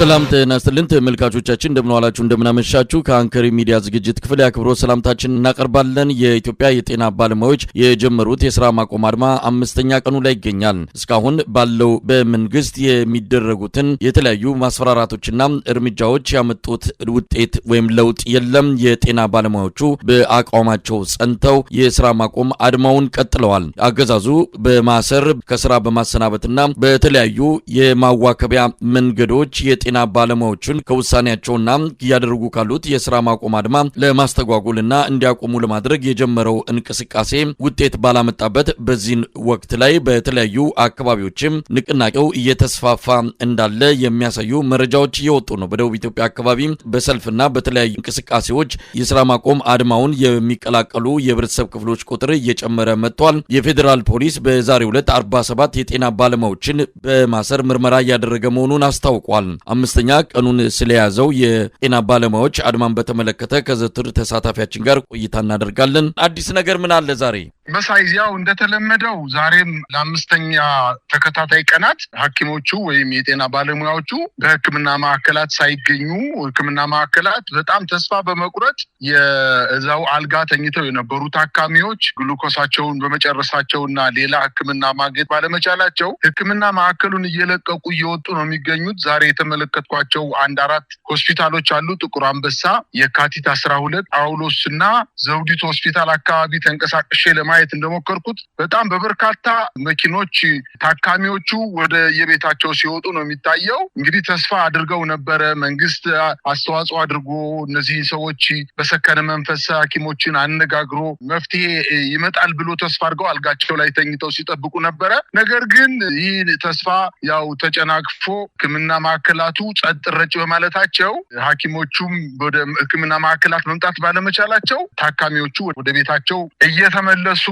ሰላም ጤና ይስጥልን ተመልካቾቻችን እንደምን ዋላችሁ እንደምን አመሻችሁ ከአንከር ሚዲያ ዝግጅት ክፍል ያክብሮ ሰላምታችን እናቀርባለን። የኢትዮጵያ የጤና ባለሙያዎች የጀመሩት የሥራ ማቆም አድማ አምስተኛ ቀኑ ላይ ይገኛል። እስካሁን ባለው በመንግስት የሚደረጉትን የተለያዩ ማስፈራራቶችና እርምጃዎች ያመጡት ውጤት ወይም ለውጥ የለም። የጤና ባለሙያዎቹ በአቋማቸው ጸንተው የሥራ ማቆም አድማውን ቀጥለዋል። አገዛዙ በማሰር ከሥራ በማሰናበትና በተለያዩ የማዋከቢያ መንገዶች የጤና ባለሙያዎችን ከውሳኔያቸውና ያደርጉ ካሉት የሥራ ማቆም አድማ ለማስተጓጎልና እንዲያቆሙ ለማድረግ የጀመረው እንቅስቃሴ ውጤት ባላመጣበት በዚህ ወቅት ላይ በተለያዩ አካባቢዎችም ንቅናቄው እየተስፋፋ እንዳለ የሚያሳዩ መረጃዎች እየወጡ ነው። በደቡብ ኢትዮጵያ አካባቢ በሰልፍና በተለያዩ እንቅስቃሴዎች የሥራ ማቆም አድማውን የሚቀላቀሉ የህብረተሰብ ክፍሎች ቁጥር እየጨመረ መጥቷል። የፌዴራል ፖሊስ በዛሬው ዕለት 47 የጤና ባለሙያዎችን በማሰር ምርመራ እያደረገ መሆኑን አስታውቋል። አምስተኛ ቀኑን ስለያዘው የጤና ባለሙያዎች አድማን በተመለከተ ከዘትር ተሳታፊያችን ጋር ቆይታ እናደርጋለን። አዲስ ነገር ምን አለ ዛሬ? በሳይዚያው እንደተለመደው ዛሬም ለአምስተኛ ተከታታይ ቀናት ሐኪሞቹ ወይም የጤና ባለሙያዎቹ በሕክምና ማዕከላት ሳይገኙ ሕክምና ማዕከላት በጣም ተስፋ በመቁረጥ የዛው አልጋ ተኝተው የነበሩ ታካሚዎች ግሉኮሳቸውን በመጨረሳቸውና ሌላ ሕክምና ማግኘት ባለመቻላቸው ሕክምና ማዕከሉን እየለቀቁ እየወጡ ነው የሚገኙት። ዛሬ የተመለከትኳቸው 1-4 ሆስፒታሎች አሉ። ጥቁር አንበሳ፣ የካቲት 12፣ ጳውሎስና ዘውዲቱ ሆስፒታል አካባቢ ተንቀሳቅሼ ለማየት እንደሞከርኩት በጣም በበርካታ መኪኖች ታካሚዎቹ ወደ የቤታቸው ሲወጡ ነው የሚታየው። እንግዲህ ተስፋ አድርገው ነበረ መንግስት አስተዋጽኦ አድርጎ እነዚህ ሰዎች በሰከነ መንፈስ ሐኪሞችን አነጋግሮ መፍትሄ ይመጣል ብሎ ተስፋ አድርገው አልጋቸው ላይ ተኝተው ሲጠብቁ ነበረ። ነገር ግን ይህ ተስፋ ያው ተጨናቅፎ ሕክምና ማዕከላቱ ጸጥ ረጭ በማለታቸው ሐኪሞቹም ወደ ሕክምና ማዕከላት መምጣት ባለመቻላቸው ታካሚዎቹ ወደ ቤታቸው እየተመለሱ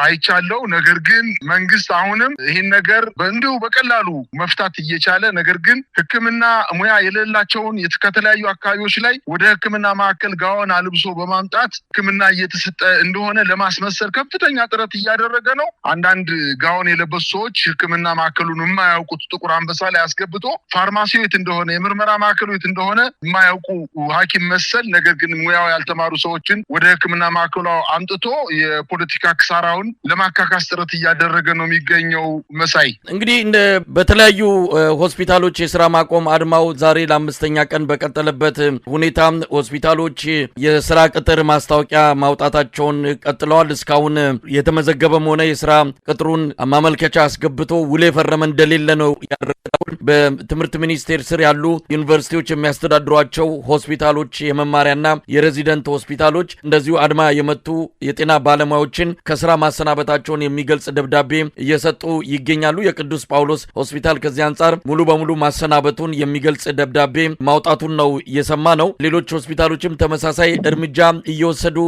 አይቻለው። ነገር ግን መንግስት አሁንም ይህን ነገር እንዲሁ በቀላሉ መፍታት እየቻለ ነገር ግን ሕክምና ሙያ የሌላቸውን ከተለያዩ አካባቢዎች ላይ ወደ ሕክምና ማዕከል ጋውን አልብሶ በማምጣት ሕክምና እየተሰጠ እንደሆነ ለማስመሰል ከፍተኛ ጥረት እያደረገ ነው። አንዳንድ ጋውን የለበሱ ሰዎች ሕክምና ማዕከሉን የማያውቁት ጥቁር አንበሳ ላይ አስገብቶ ፋርማሲው የት እንደሆነ የምርመራ ማዕከሉ የት እንደሆነ የማያውቁ ሐኪም መሰል ነገር ግን ሙያው ያልተማሩ ሰዎችን ወደ ሕክምና ማዕከሉ አምጥቶ የፖለቲካ ክሳራውን ለማካካስ ጥረት እያደረገ ነው የሚገኘው። መሳይ እንግዲህ በተለያዩ ሆስፒታሎች የሥራ ማቆም አድማው ዛሬ ለአምስተኛ ቀን በቀጠለበት ሁኔታ ሆስፒታሎች የሥራ ቅጥር ማስታወቂያ ማውጣታቸውን ቀጥለዋል። እስካሁን የተመዘገበም ሆነ የሥራ ቅጥሩን ማመልከቻ አስገብቶ ውል የፈረመ እንደሌለ ነው ያረጋገጠው። በትምህርት ሚኒስቴር ስር ያሉ ዩኒቨርሲቲዎች የሚያስተዳድሯቸው ሆስፒታሎች የመማሪያና የሬዚደንት ሆስፒታሎች እንደዚሁ አድማ የመቱ የጤና ባለሙያዎችን ከስራ ማሰናበታቸውን የሚገልጽ ደብዳቤ እየሰጡ ይገኛሉ። የቅዱስ ጳውሎስ ሆስፒታል ከዚህ አንጻር ሙሉ በሙሉ ማሰናበቱን የሚገልጽ ደብዳቤ ማውጣቱን ነው የሰማ ነው። ሌሎች ሆስፒታሎችም ተመሳሳይ እርምጃ እየወሰዱ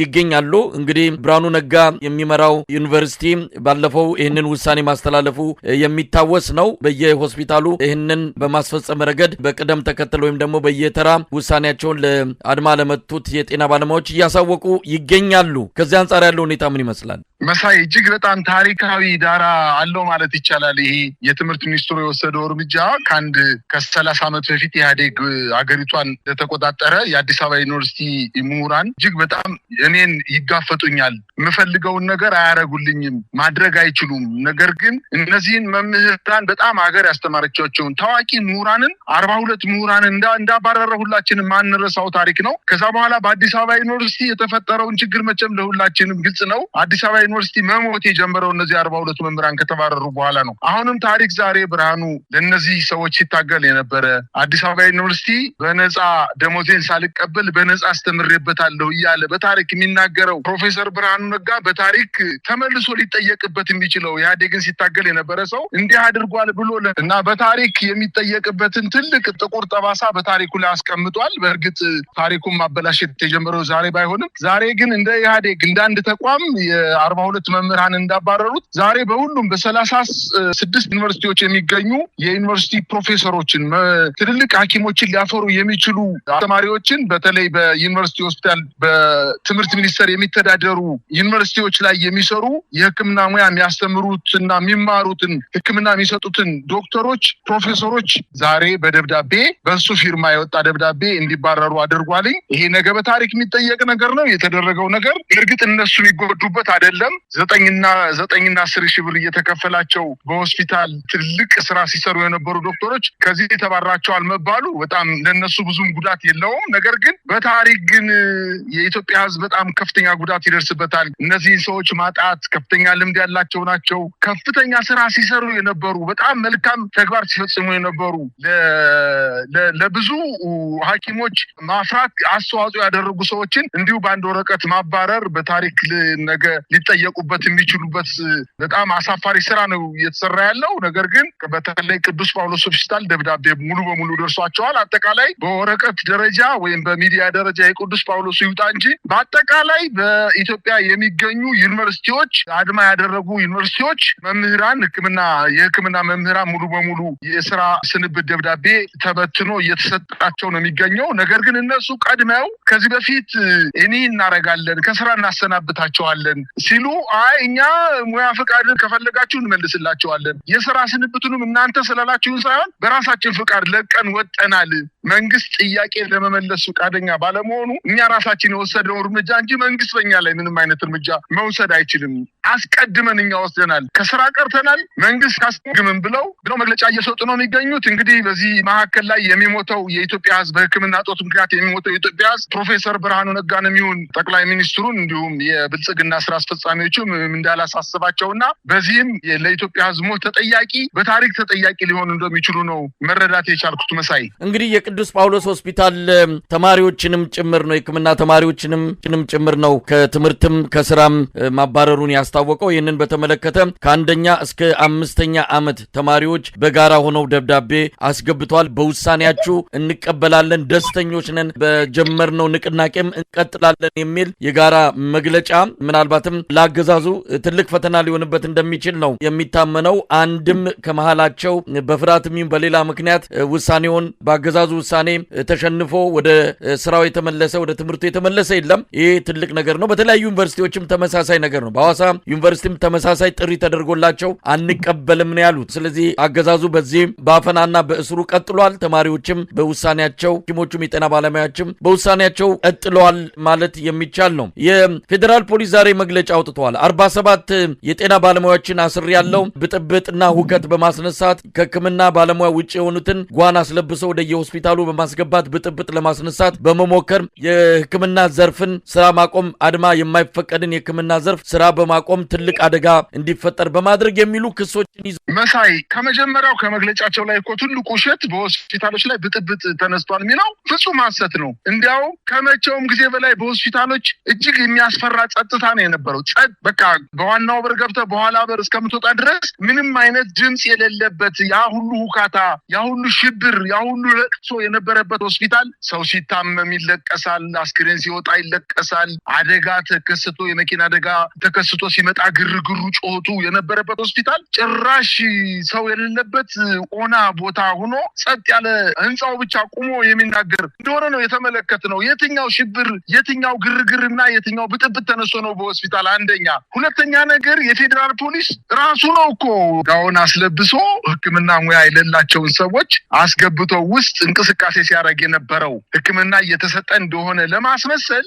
ይገኛሉ። እንግዲህ ብርሃኑ ነጋ የሚመራው ዩኒቨርሲቲ ባለፈው ይህንን ውሳኔ ማስተላለፉ የሚታወስ ነው። በየሆስፒታሉ ይህንን በማስፈጸም ረገድ በቅደም ተከተል ወይም ደግሞ በየተራ ውሳኔያቸውን ለአድማ ለመቱት የጤና ባለሙያዎች እያሳወቁ ይገኛሉ። ከዚህ አንጻር ያለው ሁኔታ ምን ይመስላል? መሳይ እጅግ በጣም ታሪካዊ ዳራ አለው ማለት ይቻላል። ይሄ የትምህርት ሚኒስትሩ የወሰደው እርምጃ ከ30 ዓመት በፊት ኢህአዴግ አገሪቷን ለተቆጣጠረ የአዲስ አበባ ዩኒቨርሲቲ ምሁራን እጅግ በጣም እኔን ይጋፈጡኛል፣ የምፈልገውን ነገር አያረጉልኝም፣ ማድረግ አይችሉም። ነገር ግን እነዚህን መምህራን በጣም ሀገር ያስተማረቻቸውን ታዋቂ ምሁራንን 42 ምሁራን እንዳባረረ ሁላችንም ማንረሳው ታሪክ ነው። ከዛ በኋላ በአዲስ አበባ ዩኒቨርሲቲ የተፈጠረውን ችግር መቼም ለሁላችንም ግልጽ ነው። አዲስ አበባ ዩኒቨርሲቲ መሞት የጀመረው እነዚህ 42 መምህራን ከተባረሩ በኋላ ነው። አሁንም ታሪክ ዛሬ ብርሃኑ ለነዚህ ሰዎች ሲታገል የነበረ አዲስ አበባ ዩኒቨርሲቲ በነፃ ደሞዜን ሳልቀበል በነፃ አስተምሬበታለሁ እያለ በታሪክ የሚናገረው ፕሮፌሰር ብርሃኑ ነጋ በታሪክ ተመልሶ ሊጠየቅበት የሚችለው ኢህአዴግን ሲታገል የነበረ ሰው እንዲህ አድርጓል ብሎ እና በታሪክ የሚጠየቅበትን ትልቅ ጥቁር ጠባሳ በታሪኩ ላይ አስቀምጧል። በእርግጥ ታሪኩን ማበላሸት የጀመረው ዛሬ ባይሆንም ዛሬ ግን እንደ ኢህአዴግ እንደ አንድ ተቋም 42 መምህራን እንዳባረሩት ዛሬ በሁሉም በ36 ዩኒቨርሲቲዎች የሚገኙ የዩኒቨርሲቲ ፕሮፌሰሮችን ትልልቅ ሐኪሞችን ሊያፈሩ የሚችሉ አስተማሪዎችን በተለይ በዩኒቨርሲቲ ሆስፒታል በትምህርት ሚኒስቴር የሚተዳደሩ ዩኒቨርሲቲዎች ላይ የሚሰሩ የሕክምና ሙያ የሚያስተምሩትና የሚማሩትን ሕክምና የሚሰጡትን ዶክተሮች ፕሮፌሰሮች ዛሬ በደብዳቤ በሱ ፊርማ የወጣ ደብዳቤ እንዲባረሩ አድርጓል። ይሄ ነገር በታሪክ የሚጠየቅ ነገር ነው። የተደረገው ነገር እርግጥ እነሱ የሚጎዱበት አይደለም። 9 እና 10 ሺህ ብር እየተከፈላቸው በሆስፒታል ትልቅ ስራ ሲሰሩ የነበሩ ዶክተሮች ከዚህ ተባራቸዋል መባሉ በጣም ለነሱ ብዙም ጉዳት የለውም። ነገር ግን በታሪክ ግን የኢትዮጵያ ሕዝብ በጣም ከፍተኛ ጉዳት ይደርስበታል። እነዚህ ሰዎች ማጣት ከፍተኛ ልምድ ያላቸው ናቸው። ከፍተኛ ስራ ሲሰሩ የነበሩ በጣም መልካም ተግባር ሲፈጽሙ የነበሩ ለብዙ ሐኪሞች ማፍራት አስተዋጽኦ ያደረጉ ሰዎችን እንዲሁ በአንድ ወረቀት ማባረር በታሪክ ነገ ሊጠየቁበት የሚችሉበት በጣም አሳፋሪ ስራ ነው እየተሰራ ያለው። ነገር ግን በተለይ ቅዱስ ጳውሎስ ሆስፒታል ደብዳቤ ሙሉ በሙሉ ደርሷቸዋል። አጠቃላይ በወረቀት ደረጃ ወይም በሚዲያ ደረጃ የቅዱስ ጳውሎስ ይውጣ እንጂ በአጠቃላይ በኢትዮጵያ የሚገኙ ዩኒቨርሲቲዎች አድማ ያደረጉ ዩኒቨርሲቲዎች መምህራን የሕክምና መምህራን ሙሉ በሙሉ የስራ ስንብት ደብዳቤ ተበትኖ እየተሰጣቸው ነው የሚገኘው። ነገር ግን እነሱ ቀድመው ከዚህ በፊት እኔ እናረጋለን ከስራ እናሰናብታቸዋለን ሲሉ እኛ ሙያ ፈቃድ ከፈለጋችሁ እንመልስላቸዋለን የስራ ስንብቱንም እናንተ ስላላችሁን ሳይሆን በራሳችን ፍቃድ ለቀን ወጠናል። መንግስት ጥያቄ ለመመለስ ፈቃደኛ ባለመሆኑ እኛ ራሳችን የወሰደው እርምጃ እንጂ መንግስት በእኛ ላይ ምንም አይነት እርምጃ መውሰድ አይችልም። አስቀድመን እኛ ወስደናል፣ ከስራ ቀርተናል፣ መንግስት ካስገምን ብለው መግለጫ እየሰጡ ነው የሚገኙት። እንግዲህ በዚህ መካከል ላይ የሚሞተው የኢትዮጵያ ሕዝብ በሕክምና እጦት ምክንያት የሚሞተው የኢትዮጵያ ሕዝብ ፕሮፌሰር ብርሃኑ ነጋን የሚሆን ጠቅላይ ሚኒስትሩን እንዲሁም የብልጽግና ስራ አስፈጻሚዎችም እንዳላሳስባቸውና በዚህም ለኢትዮጵያ ሕዝብ ሞት በታሪክ ተጠያቂ ሊሆኑ እንደሚችሉ ነው መረዳት የቻልኩት። መሳይ እንግዲህ የቅዱስ ጳውሎስ ሆስፒታል ተማሪዎችንም ጭምር ነው የሕክምና ተማሪዎችንም ጭምር ነው ከትምህርትም ከስራም ማባረሩን ያስታወቀው። ይህንን በተመለከተ ከአንደኛ እስከ 5ኛ ዓመት ተማሪዎች በጋራ ሆነው ደብዳቤ አስገብቷል። በውሳኔያችሁ እንቀበላለን፣ ደስተኞች ነን፣ በጀመርነው ንቅናቄም እንቀጥላለን የሚል የጋራ መግለጫ ምናልባትም ለአገዛዙ ትልቅ ፈተና ሊሆንበት እንደሚችል ነው የሚታመነው። አንድም ከመሃላቸው በፍርሃትም ይሁን በሌላ ምክንያት ውሳኔውን በአገዛዙ ውሳኔ ተሸንፎ ወደ ስራው የተመለሰ ወደ ትምህርቱ የተመለሰ የለም። ይህ ትልቅ ነገር ነው። በተለያዩ ዩኒቨርሲቲዎችም ተመሳሳይ ነገር ነው። በሐዋሳ ዩኒቨርሲቲም ተመሳሳይ ጥሪ ተደርጎላቸው አንቀበልም ነው ያሉት። ስለዚህ አገዛዙ በዚህ በአፈናና በእስሩ ቀጥሏል። ተማሪዎችም በውሳኔያቸው ሐኪሞቹም የጤና ባለሙያዎችም በውሳኔያቸው ቀጥለዋል ማለት የሚቻል ነው። የፌዴራል ፖሊስ ዛሬ መግለጫ አውጥተዋል። 47 የጤና ባለሙያዎችን አስር ያለው ብጥብጥና ሁከት በማስነሳት ከሕክምና ባለሙያ ውጭ የሆኑትን ጓን አስለብሰው ወደ የሆስፒታሉ በማስገባት ብጥብጥ ለማስነሳት በመሞከር የሕክምና ዘርፍን ስራ ማቆም አድማ የማይፈቀድን የሕክምና ዘርፍ ስራ በማቆም ትልቅ አደጋ እንዲፈጠር በማድረግ የሚሉ ክሶችን ይዘው መሳይ ከመጀመሪያው ከመግለጫቸው ላይ እኮ ትልቁ ውሸት በሆስፒታሎች ላይ ብጥብጥ ተነስቷል የሚለው ፍጹም ሐሰት ነው። እንዲያው ከመቼውም ጊዜ በላይ በሆስፒታሎች እጅግ የሚያስፈራ ጸጥታ ነው የነበረው። በቃ በዋናው በር ገብተህ በኋላ በር እስከምትወጣ ድረስ ምንም አይነት ድምፅ የሌለበት ያ ሁሉ ሁካታ፣ ያ ሁሉ ሽብር፣ ያ ሁሉ ለቅሶ የነበረበት ሆስፒታል ሰው ሲታመም ይለቀሳል፣ አስክሬን ሲወጣ ይለቀሳል፣ አደጋ ተከስቶ የመኪና አደጋ ተከስቶ ሲመጣ ግርግሩ ጮቱ የነበረበት ሆስፒታል ጭራሽ ሰው የሌለበት ኦና ቦታ ሆኖ ጸጥ ያለ ህንፃው ብቻ ቆሞ የሚናገር እንደሆነ ነው የተመለከትነው። የትኛው ሽብር የትኛው ግርግርና የትኛው ብጥብጥ ተነስቶ ነው በሆስፒታል? አንደኛ። ሁለተኛ ነገር የፌዴራል ፖሊስ ራሱ ነው እኮ ጋውን አስለብሶ ሕክምና ሙያ የሌላቸውን ሰዎች አስገብቶ ውስጥ እንቅስቃሴ ሲያደርግ የነበረው ሕክምና እየተሰጠ እንደሆነ ለማስመሰል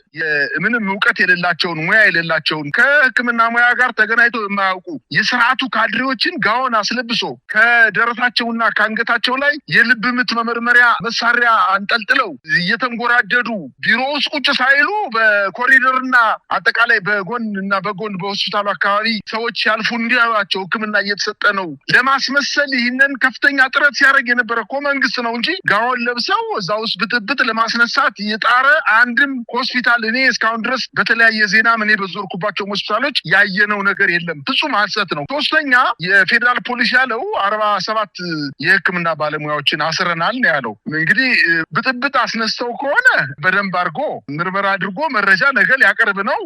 ምንም እውቀት የሌላቸውን ሙያ የሌላቸውን ከሕክምና ሙያ ጋር ተገናኝተው የማያውቁ የስርዓቱ ካድሬዎችን ጋውን አስለብሶ ከደረታቸውና ከአንገታቸው ላይ የልብ ምት መመርመሪያ መሳሪያ አንጠልጥለው እየተንጎራደዱ ቢሮ ውስጥ ቁጭ ሳይሉ በኮሪደርና አጠቃላይ በጎንና በጎን በሆስፒታሉ አካባቢ ሰዎች ያልፉ እንዲያዩዋቸው ሕክምና እየተሰጠ ነው ለማስመሰል ይህንን ከፍተኛ ጥረት ሲያደርግ የነበረ እኮ መንግስት ነው እንጂ ጋውን ለብሰው እዛ ውስጥ ብጥብጥ ለማስነሳት የጣረ አንድም ሆስፒታል እኔ እስካሁን ድረስ በተለያየ ዜና እኔ በዞርኩባቸው ሆስፒታሎች ያየነው ነገር የለም። ፍጹም ሐሰት ነው። ሶስተኛ የፌዴራል ፖሊስ ያለው 47 የሕክምና ባለሙያዎችን አስረናል ነው ያለው። እንግዲህ ብጥብጥ አስነስተው ከሆነ በደንብ አድርጎ ምርመራ አድርጎ መረጃ ነገ ሊያቀርብ ነው።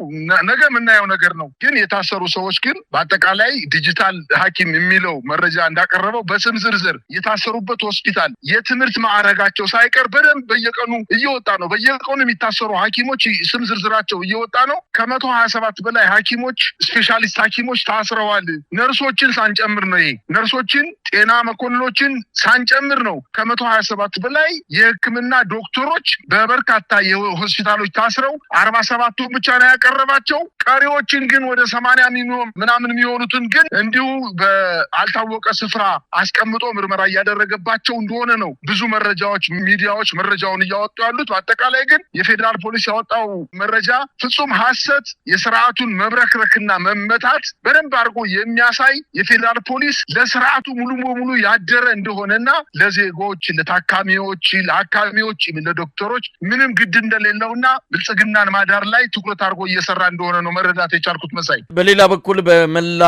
ነገ የምናየው ነገር ነው። ግን የታሰሩ ሰዎች ግን በአጠቃላይ ዲጂታል ሐኪም የሚለው መረጃ እንዳቀረበው በስም ዝርዝር የታሰሩበት ሆስፒታል የትምህርት ማዕረጋቸው ሳይቀር በደንብ በየቀኑ እየወጣ ነው። በየቀኑ የሚታሰሩ ሐኪሞች ስም ዝርዝራቸው እየወጣ ነው። ከ127 በላይ ሐኪሞች ስፔሻሊስት ሐኪሞች ታስረዋል። ነርሶችን ሳንጨምር ነው። ይሄ ነርሶችን ጤና መኮንኖችን ሳንጨምር ነው። ከ127 በላይ የሕክምና ዶክተሮች በበርካታ የሆስፒታሎች ታስረው 47ቱ ብቻ ነው ያቀረባቸው። ቀሪዎችን ግን ወደ 80 ሚሊዮን ምናምን የሚሆኑትን ግን እንዲሁ በአልታወቀ ስፍራ አስቀምጦ ምርመራ እያደረገባቸው እንደሆነ ነው ብዙ መረጃዎች ሚዲያዎች መረጃውን እያወጡ ያሉት። በአጠቃላይ ግን የፌዴራል ፖሊስ ያወጣው መረጃ ፍጹም ሐሰት፣ የስርዓቱን መብረክረክና መመታት በደንብ አድርጎ የሚያሳይ የፌዴራል ፖሊስ ለስርዓቱ ሙሉ በሙሉ ያደረ እንደሆነና ለዜጎች፣ ለታካሚዎች፣ ለአካሚዎች፣ ለዶክተሮች ምንም ግድ እንደሌለውና ብልጽግናን ማዳር ላይ ትኩረት አድርጎ እየሰራ እንደሆነ ነው መረዳት የቻልኩት። መሳይ፣ በሌላ በኩል በመላ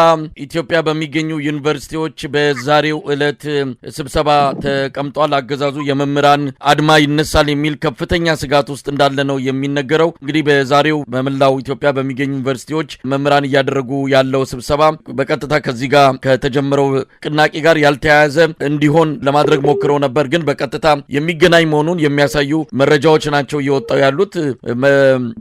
ኢትዮጵያ በሚገኙ ዩኒቨርሲቲዎች በዛሬው ዕለት ስብሰባ ተቀምጧል። አገዛዙ የመምህራን አድማ ይነሳል የሚል ከፍተኛ ስጋት ውስጥ እንዳለ ነው የሚነገረው። እንግዲህ በዛሬው በመላው ኢትዮጵያ በሚገኙ ዩኒቨርሲቲዎች መምህራን እያደረጉ ያለው ስብሰባ በቀጥታ ከዚህ ጋር ከተጀመረው ንቅናቄ ጋር ያልተያያዘ እንዲሆን ለማድረግ ሞክረው ነበር። ግን በቀጥታ የሚገናኝ መሆኑን የሚያሳዩ መረጃዎች ናቸው እየወጣው ያሉት።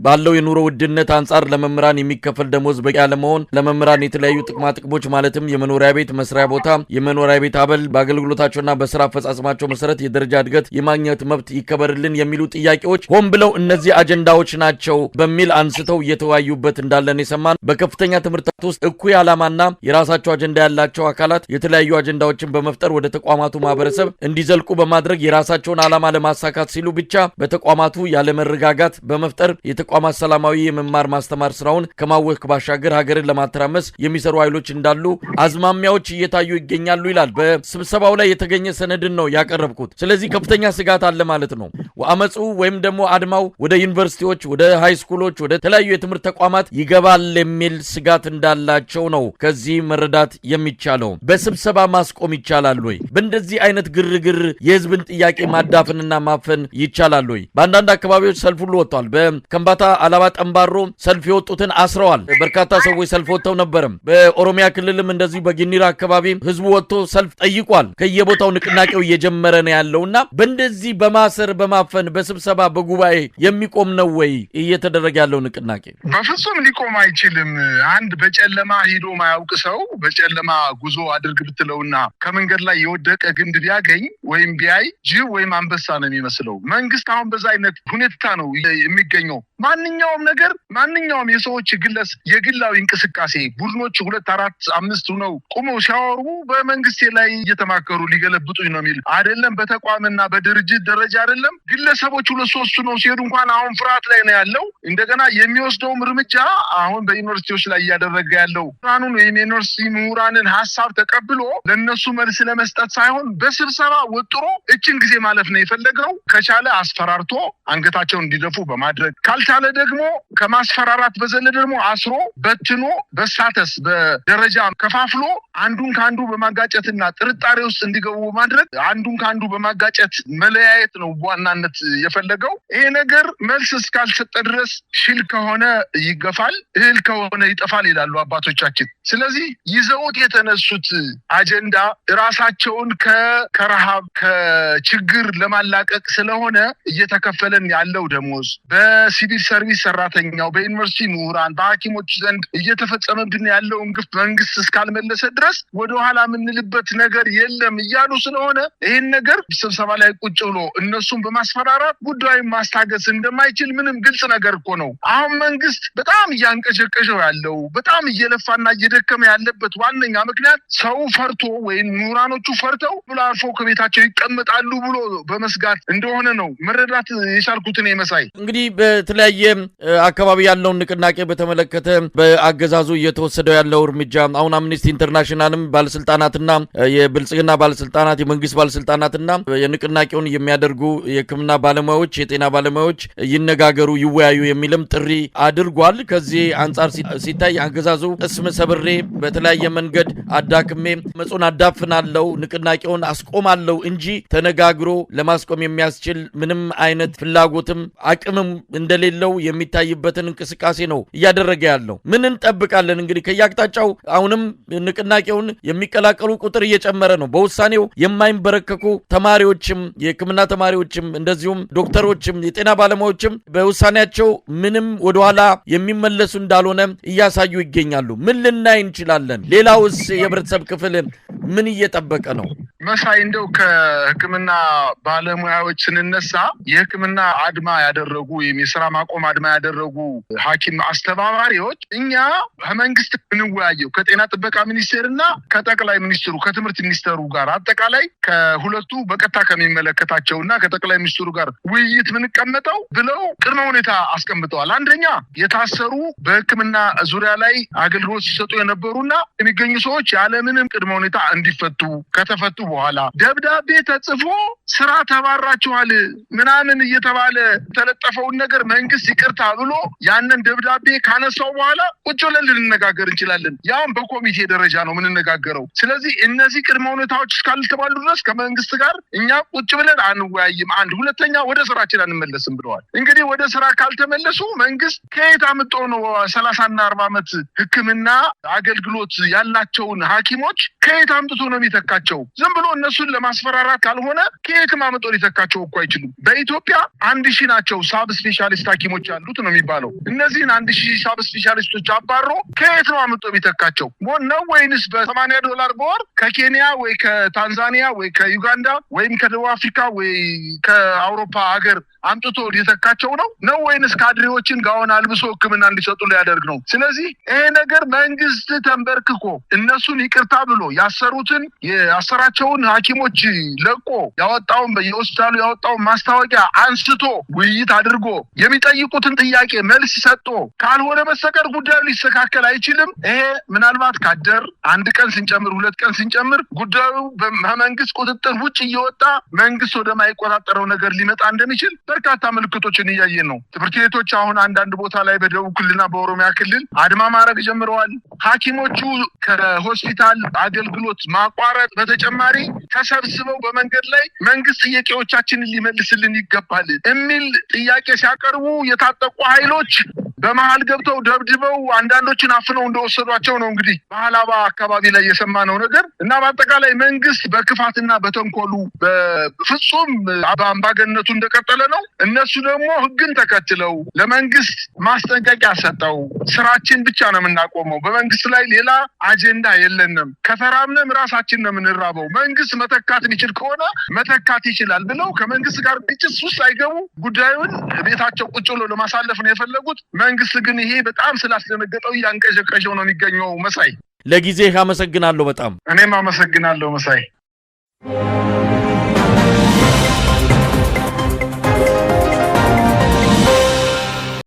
ባለው የኑሮ ውድነት አንጻር ለመምህራን የሚከፈል ደሞዝ በቂ ያለመሆን፣ ለመምህራን የተለያዩ ጥቅማ ጥቅሞች ማለትም የመኖሪያ ቤት መስሪያ ቦታ፣ የመኖሪያ ቤት አበል፣ በአገልግሎታቸውና በስራ አፈጻጸማቸው መሰረት የደረጃ እድገት የማግኘት መብት ይከበርልን የሚሉ ጥያቄዎች ሆን ብለው እነዚህ አጀንዳዎች ናቸው በሚል አንስተው እየተወያዩበት እንዳለን የሰማን። በከፍተኛ ትምህርት ውስጥ እኩይ ዓላማና የራሳቸው አጀንዳ ያላቸው አካላት የተለያዩ አጀንዳዎችን በመፍጠር ወደ ተቋማቱ ማህበረሰብ እንዲዘልቁ በማድረግ የራሳቸውን ዓላማ ለማሳካት ሲሉ ብቻ በተቋማቱ ያለመረጋጋት በመፍጠር የተቋማት ሰላማዊ የመማር ማስተማር ስራውን ከማወክ ባሻገር ሀገርን ለማተራመስ የሚሰሩ ኃይሎች እንዳሉ አዝማሚያዎች እየታዩ ይገኛሉ ይላል። በስብሰባው ላይ የተገኘ ሰነድን ነው ያቀረብኩት። ስለዚህ ከፍተኛ ስጋት አለ ማለት ነው። አመጹ ወይም ደግሞ አድማው ወደ ዩኒቨርሲቲዎች፣ ወደ ሃይስኩሎች፣ ወደ ተለያዩ የትምህርት ተቋማት ይገባል የሚል ስጋት እንዳላቸው ነው ከዚህ መረዳት የሚቻለው። በስብሰባ ማስቆም ይቻላል ወይ? በእንደዚህ አይነት ግርግር የህዝብን ጥያቄ ማዳፈንና ማፈን ይቻላል ወይ? በአንዳንድ አካባቢዎች ሰልፍ ሁሉ ወጥቷል። በከምባታ አላባ ጠምባሮ ሰልፍ የወጡትን አስረዋል። በርካታ ሰዎች ሰልፍ ወጥተው ነበርም። በኦሮሚያ ክልልም እንደዚሁ በጊኒራ አካባቢ ህዝቡ ወጥቶ ሰልፍ ጠይቋል። ከየቦታው ንቅናቄው እየጀመረ ነው ያለውና በእንደዚህ በማሰር በማፈን በስብሰባ በጉባኤ የሚቆም ነው ወይ እየተደረገ ያለው ንቅናቄ? በፍጹም ሊቆም አይችልም። አንድ በጨለማ ሂዶ ማያውቅ ሰው በጨለማ ጉዞ አድርግ ብትለውና ከመንገድ ላይ የወደቀ ግንድ ቢያገኝ ወይም ቢያይ ጅብ ወይም አንበሳ ነው የሚመስለው። መንግስት አሁን በዛ አይነት ሁኔታ ነው የሚገኘው። ማንኛውም ነገር ማንኛውም የሰዎች የግላዊ እንቅስቃሴ ቡድኖች 2፣ 4፣ 5 ሆነው ቆመው ሲያወሩ በመንግስቴ ላይ እየተማከሩ ሊገለብጡኝ ነው የሚል አይደለም። በተቋምና በድርጅት ደረጃ አይደለም ግለሰቦች 2፣ 3 ነው ሲሄዱ እንኳን አሁን ፍርሃት ላይ ነው ያለው። እንደገና የሚወስደውም እርምጃ አሁን በዩኒቨርሲቲዎች ላይ እያደረገ ያለው ምሁራኑን ወይም የዩኒቨርሲቲ ምሁራንን ሀሳብ ተቀብሎ ለነሱ መልስ ለመስጠት ሳይሆን በስብሰባ ወጥሮ እችን ጊዜ ማለፍ ነው የፈለገው። ከቻለ አስፈራርቶ አንገታቸውን እንዲደፉ በማድረግ ካልቻለ ደግሞ ከማስፈራራት በዘለ ደግሞ አስሮ በትኖ በሳተስ በደረጃ ከፋፍሎ አንዱን ከአንዱ በማጋጨትና ጥርጣሬ ውስጥ እንዲገቡ በማድረግ አንዱን ከአንዱ በማጋጨት መለያየት ነው በዋናነት የፈለገው። ይሄ ነገር መልስ እስካልሰጠ ድረስ ሽል ከሆነ ይገፋል፣ እህል ከሆነ ይጠፋል ይላሉ አባቶቻችን። ስለዚህ ይዘውት የተነሱት አጀንዳ ራሳቸውን ከረሃብ ከችግር ለማላቀቅ ስለሆነ እየተከፈለን ያለው ደሞዝ በሲቪል ሰርቪስ ሰራተኛው፣ በዩኒቨርሲቲ ምሁራን፣ በሐኪሞች ዘንድ እየተፈጸመብን ያለውን ግፍ መንግስት እስካልመለሰ ድረስ ወደኋላ የምንልበት ነገር የለም እያሉ ስለሆነ ይህን ነገር ስብሰባ ላይ ቁጭ ብሎ እነሱን በማስፈራራት ጉዳዩን ማስታገስ እንደማይችል ምንም ግልጽ ነገር እኮ ነው። አሁን መንግስት በጣም እያንቀሸቀሸው ያለው በጣም እየለፋና እየደከመ ያለበት ዋነኛ ምክንያት ሰው ፈርቶ ወይም ምሁራኖቹ ፈርተው ብሎ አርፎ ከቤታቸው ይቀመጣሉ ብሎ በመስጋት እንደሆነ ነው መረዳት የቻልኩትን የመሳይ። እንግዲህ በተለያየ አካባቢ ያለውን ንቅናቄ በተመለከተ በአገዛዙ እየተወሰደው ያለው እርምጃ አሁን አምነስቲ ኢንተርናሽናልም ባለስልጣናትና የብልጽግና ባለስልጣናት የመንግስት ባለስልጣናትና የንቅናቄ ንቅናቄውን የሚያደርጉ የሕክምና ባለሙያዎች የጤና ባለሙያዎች ይነጋገሩ ይወያዩ የሚልም ጥሪ አድርጓል። ከዚህ አንጻር ሲታይ አገዛዙ ቅስም ሰብሬ በተለያየ መንገድ አዳክሜ መጾን አዳፍናለሁ ንቅናቄውን አስቆማለሁ እንጂ ተነጋግሮ ለማስቆም የሚያስችል ምንም አይነት ፍላጎትም አቅምም እንደሌለው የሚታይበትን እንቅስቃሴ ነው እያደረገ ያለው። ምን እንጠብቃለን እንግዲህ ከያቅጣጫው አሁንም ንቅናቄውን የሚቀላቀሉ ቁጥር እየጨመረ ነው። በውሳኔው የማይንበረከኩ ተማሪዎችም የሕክምና ተማሪዎችም እንደዚሁም ዶክተሮችም የጤና ባለሙያዎችም በውሳኔያቸው ምንም ወደኋላ የሚመለሱ እንዳልሆነ እያሳዩ ይገኛሉ። ምን ልናይ እንችላለን? ሌላውስ የህብረተሰብ ክፍል ምን እየጠበቀ ነው? መሳይ እንደው ከሕክምና ባለሙያዎች ስንነሳ የሕክምና አድማ ያደረጉ የስራ ማቆም አድማ ያደረጉ ሐኪም አስተባባሪዎች እኛ ከመንግስት እንወያየው ከጤና ጥበቃ ሚኒስቴርና ከጠቅላይ ሚኒስትሩ ከትምህርት ሚኒስትሩ ጋር አጠቃላይ ከሁለቱ በቀጥታ ከሚመለከታቸውና ከጠቅላይ ሚኒስትሩ ጋር ውይይት ምንቀመጠው ብለው ቅድመ ሁኔታ አስቀምጠዋል። አንደኛ የታሰሩ በሕክምና ዙሪያ ላይ አገልግሎት ሲሰጡ የነበሩና የሚገኙ ሰዎች ያለምንም ቅድመ ሁኔታ እንዲፈቱ ከተፈቱ በኋላ ደብዳቤ ተጽፎ ስራ ተባራችኋል ምናምን እየተባለ ተለጠፈውን ነገር መንግስት ይቅርታ ብሎ ያንን ደብዳቤ ካነሳው በኋላ ቁጭ ብለን ልንነጋገር እንችላለን። ያውም በኮሚቴ ደረጃ ነው የምንነጋገረው። ስለዚህ እነዚህ ቅድመ ሁኔታዎች እስካልተባሉ ድረስ ከመንግስት ጋር እኛ ቁጭ ብለን አንወያይም። አንድ ሁለተኛ ወደ ስራችን አንመለስም ብለዋል። እንግዲህ ወደ ስራ ካልተመለሱ መንግስት ከየት አምጦ ነው 30 እና 40 ዓመት ሕክምና አገልግሎት ያላቸውን ሐኪሞች ከየት አምጥቶ ነው የሚተካቸው? ዝም ብሎ እነሱን ለማስፈራራት ካልሆነ ከየትም አምጦ ሊተካቸው እኮ አይችሉም። በኢትዮጵያ 1000 ናቸው ሳብ ስፔሻሊስት ሐኪሞች ያሉት ነው የሚባለው። እነዚህን 1000 ሳብ ስፔሻሊስቶች አባሮ ከየት ነው አምጦ የሚተካቸው? ነው ወይንስ $80 በወር ከኬንያ ወይ ከታንዛኒያ ወይ ከዩጋንዳ ወይም ከደቡብ አፍሪካ ወይ ከአውሮፓ ሀገር አምጥቶ ሊተካቸው ነው ወይንስ ካድሬዎችን ጋውን አልብሶ ሕክምና እንዲሰጡ ሊያደርግ ነው? ስለዚህ ይሄ ነገር መንግስት ተንበርክኮ እነሱን ይቅርታ ብሎ ያሰራቸውን ሐኪሞች ለቆ ያወጣውን በየሆስፒታሉ ያወጣውን ማስታወቂያ አንስቶ ውይይት አድርጎ የሚጠይቁትን ጥያቄ መልስ ሰጥቶ ካልሆነ በስተቀር ጉዳዩ ሊስተካከል አይችልም። ይሄ ምናልባት ካደር አንድ ቀን ስንጨምር 2 ቀን ስንጨምር ጉዳዩ በመንግስት ቁጥጥር ውጭ እየወጣ መንግስት ወደማይቆጣጠረው ነገር ሊመጣ እንደሚችል በርካታ ምልክቶችን እያየን ነው። ትምህርት ቤቶች አሁን አንዳንድ ቦታ ላይ በደቡብ ክልልና በኦሮሚያ ክልል አድማ ማድረግ ጀምረዋል። ሐኪሞቹ ከሆስፒታል አገልግሎት ማቋረጥ በተጨማሪ ተሰብስበው በመንገድ ላይ መንግስት ጥያቄዎቻችንን ሊመልስልን ይገባል የሚል ጥያቄ ሲያቀርቡ የታጠቁ ኃይሎች በመሃል ገብተው ደብድበው አንዳንዶችን አፍነው እንደወሰዷቸው ነው እንግዲህ በሐላባ አካባቢ ላይ የሰማነው ነገር እና በአጠቃላይ መንግስት በክፋትና በተንኮሉ በፍጹም በአምባገነቱ እንደቀጠለ ነው። እነሱ ደግሞ ህግን ተከትለው ለመንግስት ማስጠንቀቂያ ሰጠው ስራችን ብቻ ነው የምናቆመው፣ በመንግስት ላይ ሌላ አጀንዳ የለንም፣ ከተራምነም ራሳችን ነው የምንራበው፣ መንግስት መተካት የሚችል ከሆነ መተካት ይችላል ብለው ከመንግስት ጋር ግጭት ውስጥ ሳይገቡ ጉዳዩን ቤታቸው ቁጭ ብሎ ለማሳለፍ ነው የፈለጉት። መንግስት ግን ይሄ በጣም ስላስደነገጠው ያንቀዠቀዠው ነው የሚገኘው። መሳይ ለጊዜህ አመሰግናለሁ። በጣም እኔም አመሰግናለሁ መሳይ።